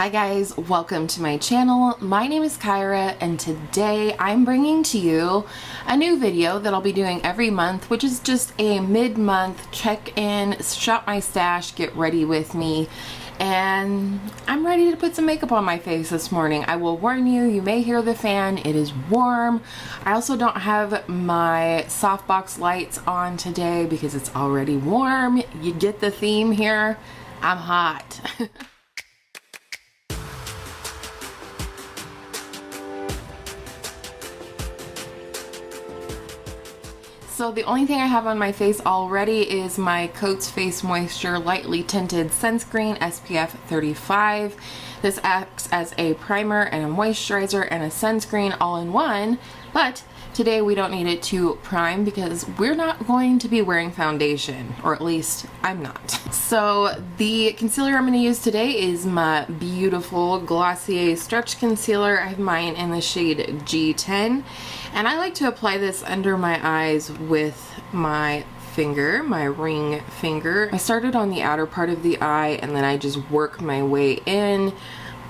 Hi guys, welcome to my channel. My name is Kyra and today I'm bringing to you a new video that I'll be doing every month, which is just a mid-month check-in, shop my stash, get ready with me. And I'm ready to put some makeup on my face this morning. I will warn you, you may hear the fan, it is warm. I also don't have my softbox lights on today because it's already warm. You get the theme here, I'm hot. So the only thing I have on my face already is my Cotz Face Moisture Lightly Tinted Sunscreen SPF 35. This acts as a primer and a moisturizer and a sunscreen all in one, but today we don't need it to prime because we're not going to be wearing foundation, or at least I'm not. So the concealer I'm going to use today is my beautiful Glossier Stretch Concealer. I have mine in the shade G10, and I like to apply this under my eyes with my finger, my ring finger. I started on the outer part of the eye and then I just work my way in,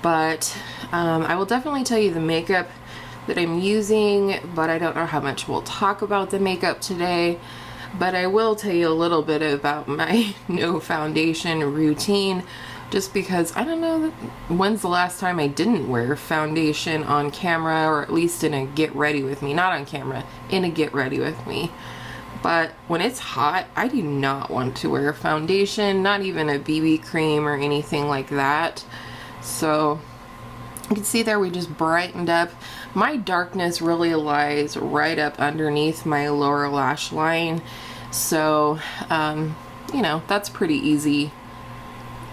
but I will definitely tell you the makeup that I'm using, but I don't know how much we'll talk about the makeup today. But I will tell you a little bit about my no foundation routine, just because I don't know when's the last time I didn't wear foundation on camera, or at least in a get ready with me, not on camera, in a get ready with me. But when it's hot, I do not want to wear foundation, not even a BB cream or anything like that. So you can see there we just brightened up. My darkness really lies right up underneath my lower lash line. So, you know, that's pretty easy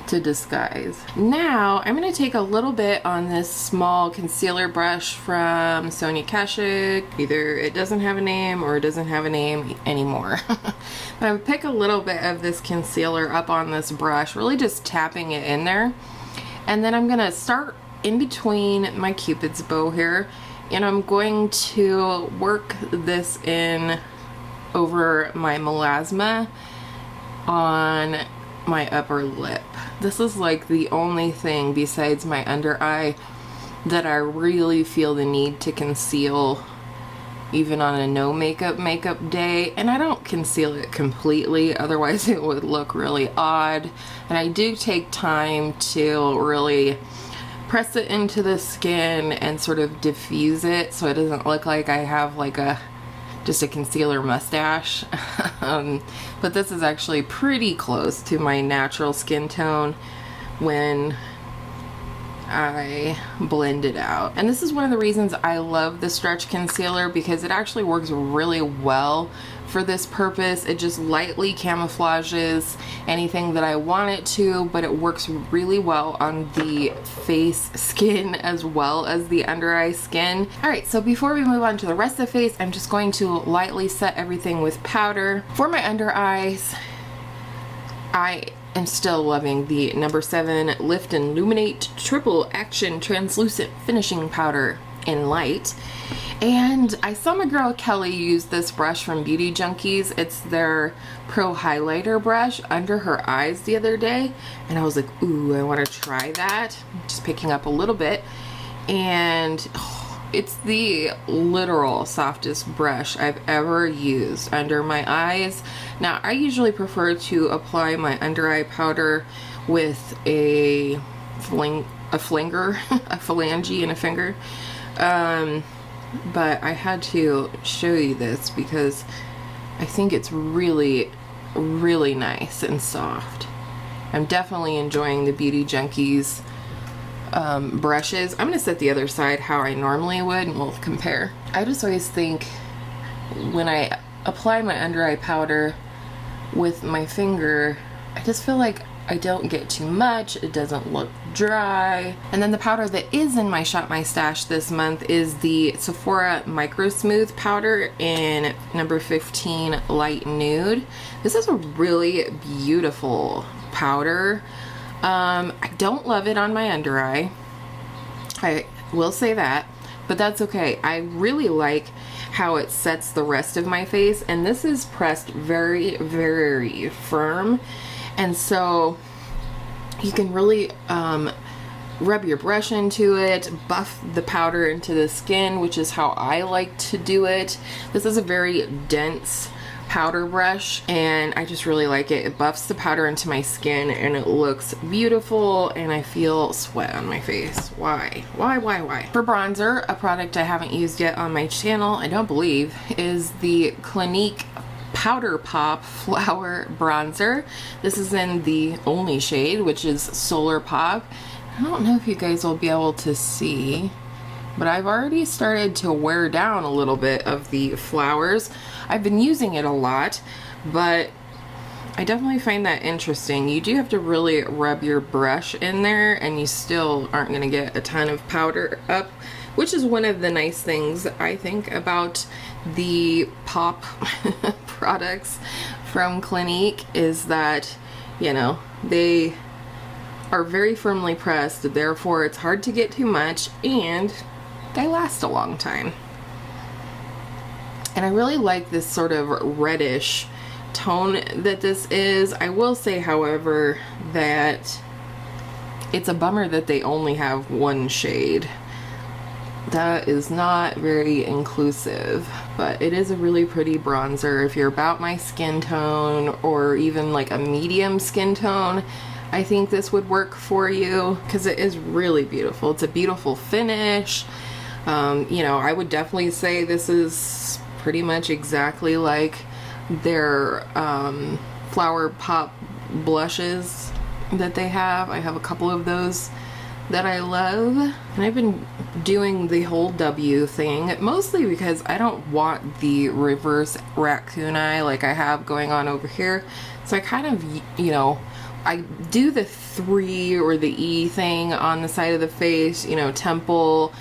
to disguise. Now, I'm going to take a little bit on this small concealer brush from Sonia Kashuk. Either it doesn't have a name or it doesn't have a name anymore. But I'm going to pick a little bit of this concealer up on this brush, really just tapping it in there. And then I'm going to start in between my Cupid's bow here, and I'm going to work this in over my melasma on my upper lip. This is like the only thing besides my under eye that I really feel the need to conceal, even on a no makeup day. And I don't conceal it completely, otherwise it would look really odd. And I do take time to really press it into the skin and sort of diffuse it so it doesn't look like I have like just a concealer mustache. But this is actually pretty close to my natural skin tone when I blend it out. And this is one of the reasons I love the stretch concealer, because it actually works really well for this purpose. It just lightly camouflages anything that I want it to, but it works really well on the face skin as well as the under eye skin. Alright, so before we move on to the rest of the face, I'm just going to lightly set everything with powder. For my under eyes, I am still loving the number 7 Lift and Luminate Triple Action Translucent Finishing Powder in light. And I saw my girl Kelly use this brush from Beauty Junkees. It's their Pro Highlighter brush under her eyes the other day, and I was like, ooh, I want to try that. Just picking up a little bit, and it's the literal softest brush I've ever used under my eyes. Now, I usually prefer to apply my under eye powder with a flanger, a phalange and a finger. But I had to show you this because I think it's really, really nice and soft. I'm definitely enjoying the Beauty Junkees brushes. I'm going to set the other side how I normally would and we'll compare. I just always think when I apply my under eye powder with my finger, I just feel like I don't get too much, it doesn't look dry. And then the powder that is in my Shop My Stash this month is the Sephora Micro Smooth powder in number 15 Light Nude. This is a really beautiful powder. I don't love it on my under eye, I will say that, but that's okay. I really like how it sets the rest of my face, and this is pressed very, very firm. And so you can really rub your brush into it, buff the powder into the skin, which is how I like to do it. This is a very dense powder brush and I just really like it. It buffs the powder into my skin and it looks beautiful, and I feel sweat on my face. Why? For bronzer, a product I haven't used yet on my channel, I don't believe, is the Clinique Powder Pop Flower Bronzer. This is in the only shade, which is Solar Pop. I don't know if you guys will be able to see, but I've already started to wear down a little bit of the flowers. I've been using it a lot, but I definitely find that interesting. You do have to really rub your brush in there and you still aren't going to get a ton of powder up, which is one of the nice things I think about the pop products from Clinique, is that, you know, they are very firmly pressed, therefore it's hard to get too much and they last a long time. And I really like this sort of reddish tone that this is. I will say, however, that it's a bummer that they only have one shade. That is not very inclusive, but it is a really pretty bronzer. If you're about my skin tone, or even like a medium skin tone, I think this would work for you because it is really beautiful. It's a beautiful finish. You know, I would definitely say this is pretty much exactly like their Flower Pop blushes that they have. I have a couple of those that I love, and I've been doing the whole W thing mostly because I don't want the reverse raccoon eye like I have going on over here. So I kind of, you know, I do the 3 or the E thing on the side of the face, you know, temple,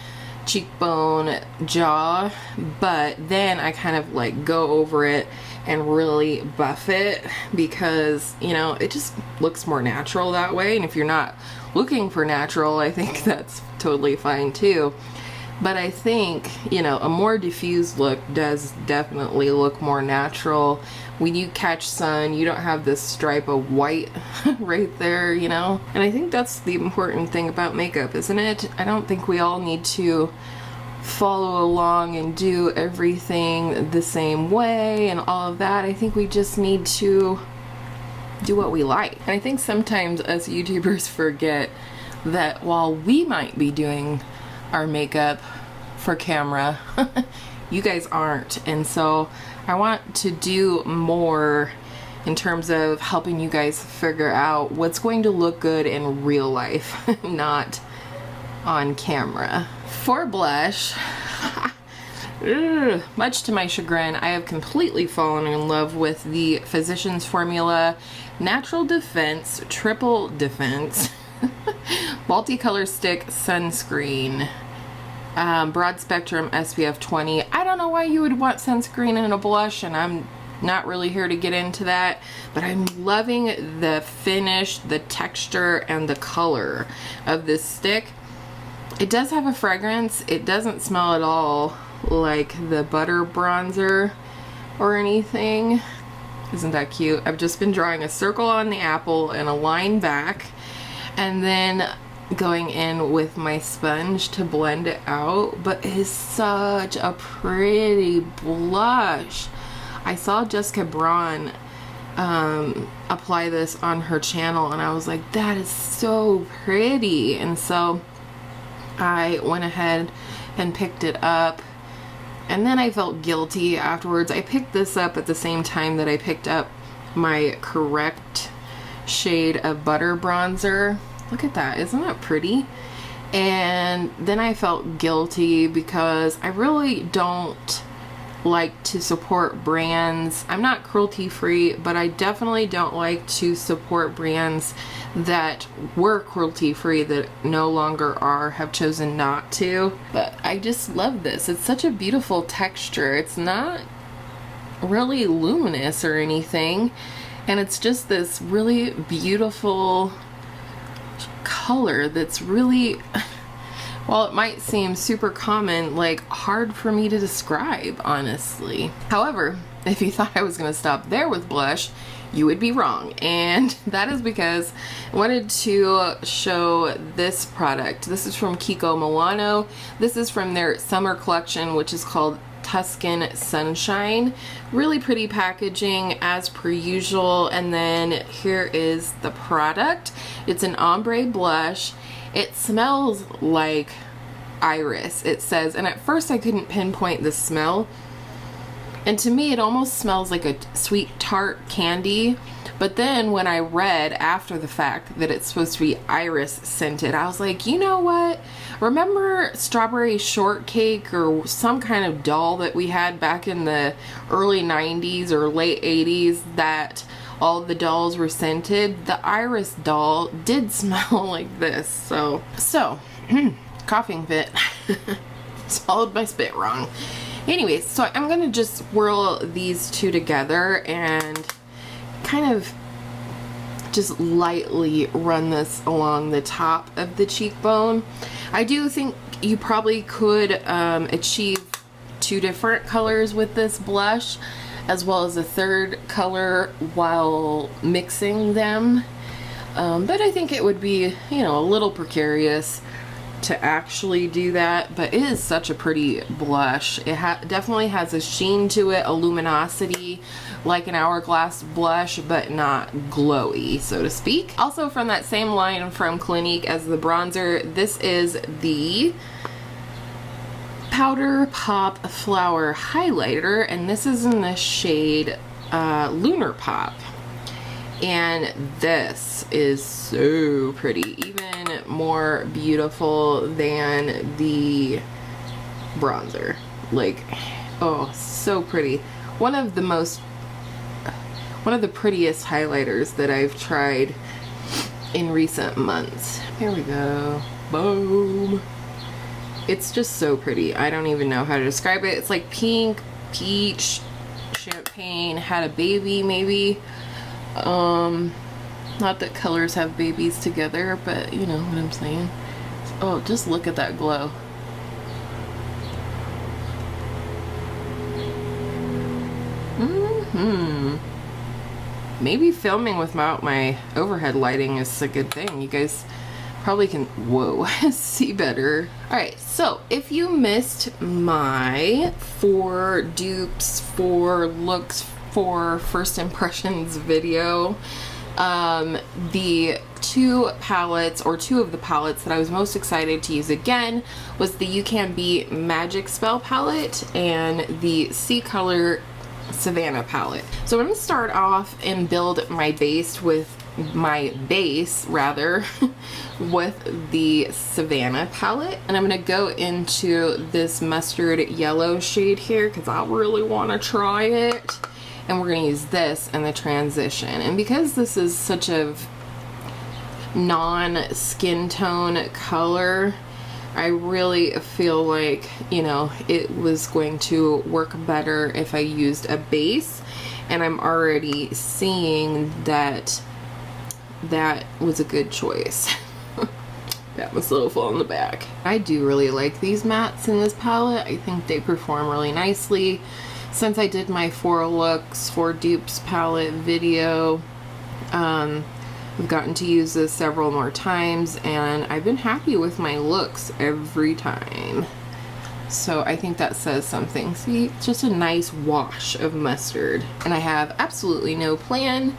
cheekbone, jaw, but then I kind of like go over it and really buff it because, you know, it just looks more natural that way. And if you're not looking for natural, I think that's totally fine too. But I think, you know, a more diffused look does definitely look more natural. When you catch sun, you don't have this stripe of white right there, you know? And I think that's the important thing about makeup, isn't it? I don't think we all need to follow along and do everything the same way and all of that. I think we just need to do what we like. And I think sometimes us YouTubers forget that while we might be doing our makeup for camera, you guys aren't. And so I want to do more in terms of helping you guys figure out what's going to look good in real life, not on camera. For blush, much to my chagrin, I have completely fallen in love with the Physicians Formula Natural Defense Triple Defense Multicolor Stick Sunscreen. Broad spectrum SPF 20. I don't know why you would want sunscreen in a blush, and I'm not really here to get into that, but I'm loving the finish, the texture, and the color of this stick. It does have a fragrance. It doesn't smell at all like the butter bronzer or anything. Isn't that cute? I've just been drawing a circle on the apple and a line back, and then going in with my sponge to blend it out. But it is such a pretty blush. I saw Jessica Braun apply this on her channel, and I was like, that is so pretty. And so I went ahead and picked it up, and then I felt guilty afterwards. I picked this up at the same time that I picked up my correct shade of butter bronzer. Look at that, isn't that pretty? And then I felt guilty because I really don't like to support brands. I'm not cruelty free, but I definitely don't like to support brands that were cruelty free that no longer are, have chosen not to. But I just love this. It's such a beautiful texture. It's not really luminous or anything, and it's just this really beautiful color that's really, while it might seem super common, like hard for me to describe, honestly. However, if you thought I was going to stop there with blush, you would be wrong. And that is because I wanted to show this product. This is from Kiko Milano. This is from their summer collection, which is called Tuscan Sunshine. Really pretty packaging as per usual. And then here is the product. It's an ombre blush. It smells like iris, it says, and at first I couldn't pinpoint the smell, and to me it almost smells like a sweet tart candy. But then when I read after the fact that it's supposed to be iris scented, I was like, you know what? Remember strawberry shortcake or some kind of doll that we had back in the early 90s or late 80s that all the dolls were scented? The iris doll did smell like this. So coughing fit. Swallowed my spit wrong. Anyways, so I'm gonna just swirl these two together and kind of just lightly run this along the top of the cheekbone. I do think you probably could achieve two different colors with this blush, as well as a third color while mixing them. But I think it would be, you know, a little precarious to actually do that. But it is such a pretty blush. It definitely has a sheen to it, a luminosity, like an hourglass blush, but not glowy, so to speak. Also from that same line from Clinique as the bronzer, this is the Powder Pop Flower Highlighter, and this is in the shade Lunar Pop. And this is so pretty, even more beautiful than the bronzer. Like, oh, so pretty. One of the prettiest highlighters that I've tried in recent months. Here we go. Boom. It's just so pretty. I don't even know how to describe it. It's like pink, peach, champagne, had a baby maybe. Not that colors have babies together, but you know what I'm saying. Oh, just look at that glow. Maybe filming without my overhead lighting is a good thing. You guys probably can, whoa, see better. Alright, so if you missed my 4 dupes, 4 looks, 4 first impressions video, the 2 palettes, or 2 of the palettes that I was most excited to use again was the You Can Be Magic Spell palette and the Ccolor Savannah palette. So I'm going to start off and build my base with with the Savannah palette, and I'm going to go into this mustard yellow shade here because I really want to try it, and we're going to use this in the transition. And because this is such a non-skin tone color, I really feel like, you know, it was going to work better if I used a base, and I'm already seeing that that was a good choice. That was a little full in the back. I do really like these mattes in this palette. I think they perform really nicely. Since I did my 4 looks, 4 dupes palette video, I've gotten to use this several more times, and I've been happy with my looks every time. So I think that says something. See, it's just a nice wash of mustard. And I have absolutely no plan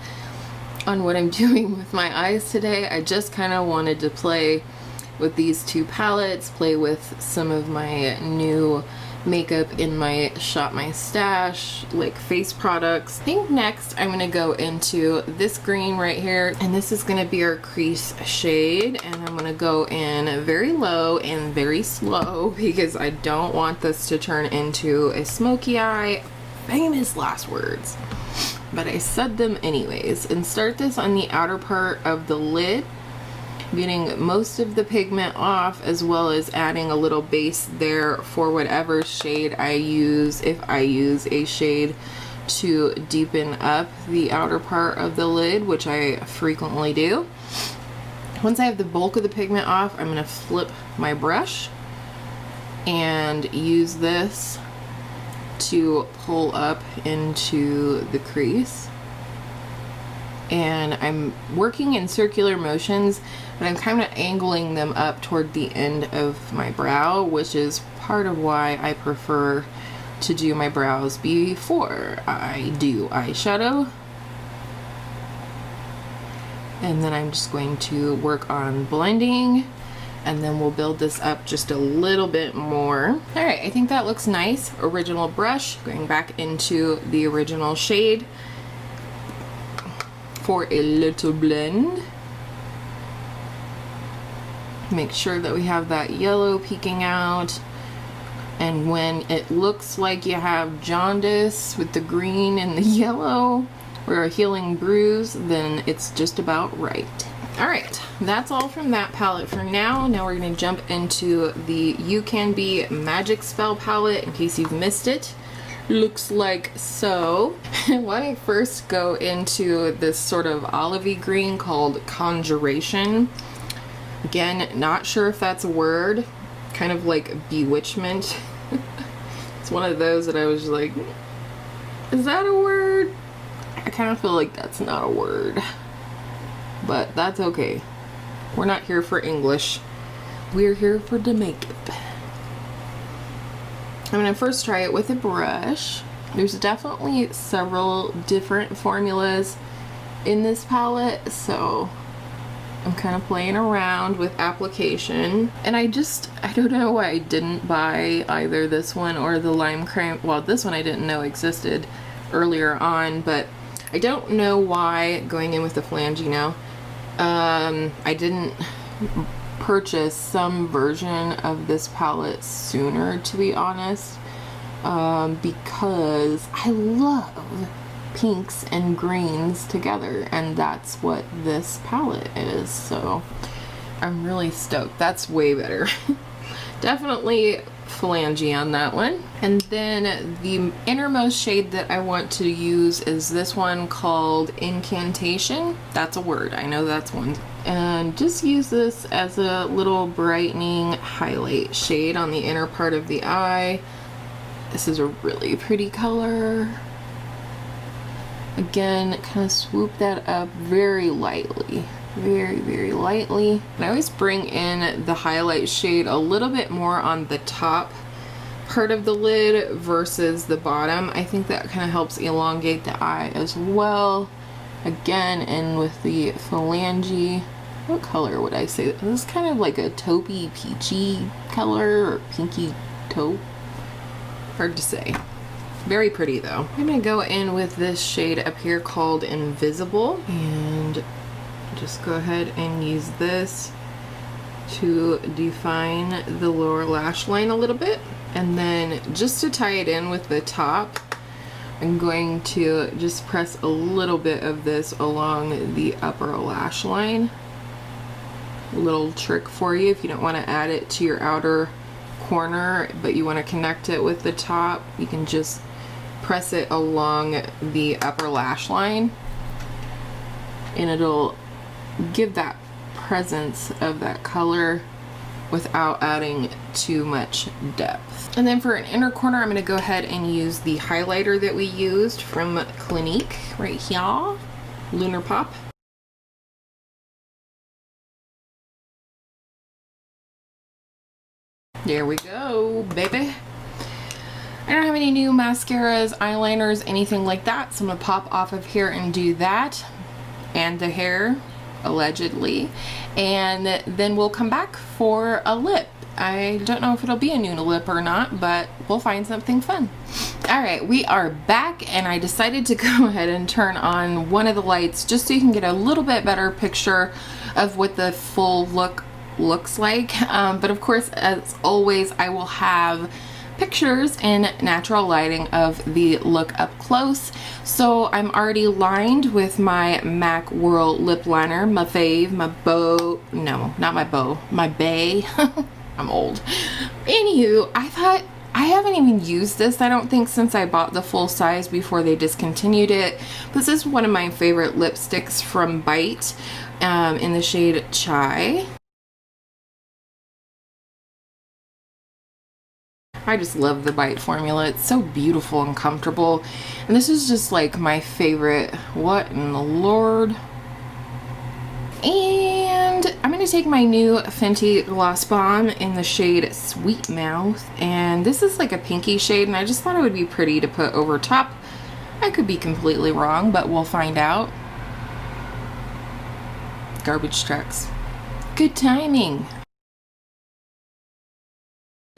on what I'm doing with my eyes today. I just kind of wanted to play with these 2 palettes, play with some of my new makeup in my Shop My Stash, like face products. I think next I'm going to go into this green right here, and this is going to be our crease shade, and I'm going to go in very low and very slow because I don't want this to turn into a smoky eye. Famous last words, but I said them anyways. And start this on the outer part of the lid, getting most of the pigment off, as well as adding a little base there for whatever shade I use, if I use a shade to deepen up the outer part of the lid, which I frequently do. Once I have the bulk of the pigment off, I'm going to flip my brush and use this to pull up into the crease. and I'm working in circular motions, but I'm kind of angling them up toward the end of my brow, which is part of why I prefer to do my brows before I do eyeshadow. And then I'm just going to work on blending, and then we'll build this up just a little bit more. All right, I think that looks nice. Original brush, going back into the original shade for a little blend. Make sure that we have that yellow peeking out. And when it looks like you have jaundice with the green and the yellow, or a healing bruise, then it's just about right. All right, that's all from that palette for now. Now we're gonna jump into the You Can Be Magic Spell palette in case you've missed it. Looks like so. When I first go into this sort of olivey green called Conjuration, again, not sure if that's a word, kind of like bewitchment. It's one of those that I was like, is that a word? I kind of feel like that's not a word, but that's okay. We're not here for English. We're here for the makeup. I'm gonna first try it with a brush. There's definitely several different formulas in this palette, so I'm kind of playing around with application. And I don't know why I didn't buy either this one or the lime cream. Well, this one I didn't know existed earlier on, but I don't know why going in with the phalange now. I didn't purchase some version of this palette sooner, to be honest, because I love pinks and greens together, and that's what this palette is, so I'm really stoked. That's way better. Definitely phalange on that one. And then the innermost shade that I want to use is this one called Incantation. That's a word, I know that's one. And just use this as a little brightening highlight shade on the inner part of the eye. This is a really pretty color. Again, kind of swoop that up very lightly. Very, very lightly. And I always bring in the highlight shade a little bit more on the top part of the lid versus the bottom. I think that kind of helps elongate the eye as well. Again, and with the phalange, what color would I say? This is kind of like a taupey, peachy color, or pinky taupe. Hard to say. Very pretty though. I'm gonna go in with this shade up here called Invisible, and just go ahead and use this to define the lower lash line a little bit. And then just to tie it in with the top, I'm going to just press a little bit of this along the upper lash line. A little trick for you if you don't want to add it to your outer corner, but you want to connect it with the top, you can just press it along the upper lash line, and it'll give that presence of that color without adding too much depth. And then for an inner corner, I'm going to go ahead and use the highlighter that we used from Clinique right here, Lunar Pop. There we go, baby. I don't have any new mascaras, eyeliners, anything like that, so I'm gonna pop off of here and do that, and the hair, allegedly, and then we'll come back for a lip. I don't know if it'll be a new lip or not, but we'll find something fun. All right, we are back, and I decided to go ahead and turn on one of the lights just so you can get a little bit better picture of what the full look looks like. But of course, as always, I will have pictures in natural lighting of the look up close. So I'm already lined with my MAC Whirl lip liner, my fave, my bow, no, not my bow, my bay. I'm old. Anywho, I thought, I haven't even used this, I don't think, since I bought the full size before they discontinued it. This is one of my favorite lipsticks from Bite, in the shade Chai. I just love the Bite formula. It's so beautiful and comfortable. And this is just like my favorite. What in the Lord? And I'm going to take my new Fenty Gloss Bomb in the shade Sweet Mouth. And this is like a pinky shade, and I just thought it would be pretty to put over top. I could be completely wrong, but we'll find out. Garbage trucks. Good timing.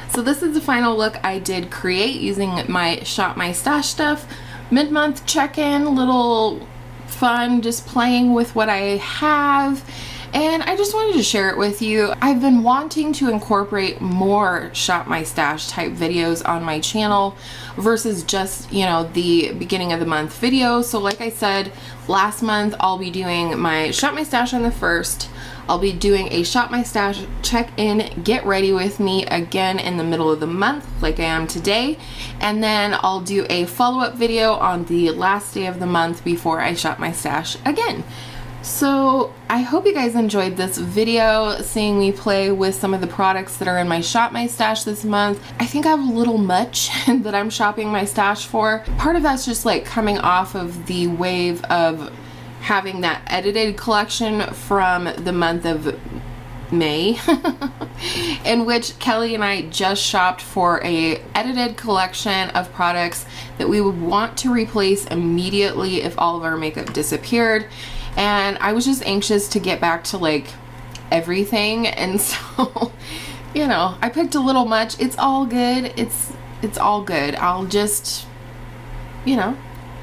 So this is the final look I did create using my Shop My Stash stuff. Mid-month check-in, little fun, just playing with what I have. And I just wanted to share it with you. I've been wanting to incorporate more Shop My Stash type videos on my channel versus just, you know, the beginning of the month video. So like I said, last month I'll be doing my Shop My Stash on the 1st. I'll be doing a Shop My Stash check-in, get ready with me again in the middle of the month like I am today. And then I'll do a follow-up video on the last day of the month before I shop my stash again. So I hope you guys enjoyed this video, seeing me play with some of the products that are in my Shop My Stash this month. I think I have a little much that I'm shopping my stash for. Part of that's just like coming off of the wave of having that edited collection from the month of May in which Kelly and I just shopped for a edited collection of products that we would want to replace immediately if all of our makeup disappeared. And I was just anxious to get back to like everything, and so you know, I picked a little much. It's all good. It's all good. I'll just, you know,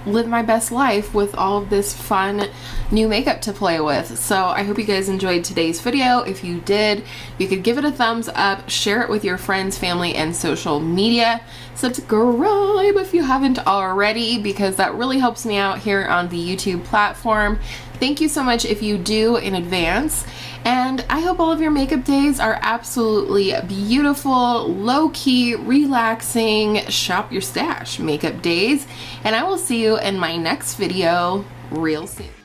live my best life with all of this fun new makeup to play with. So I hope you guys enjoyed today's video. If you did, you could give it a thumbs up, share it with your friends, family, and social media. Subscribe if you haven't already, because that really helps me out here on the YouTube platform. Thank you so much if you do in advance. And I hope all of your makeup days are absolutely beautiful, low-key, relaxing, shop your stash makeup days. And I will see you in my next video real soon.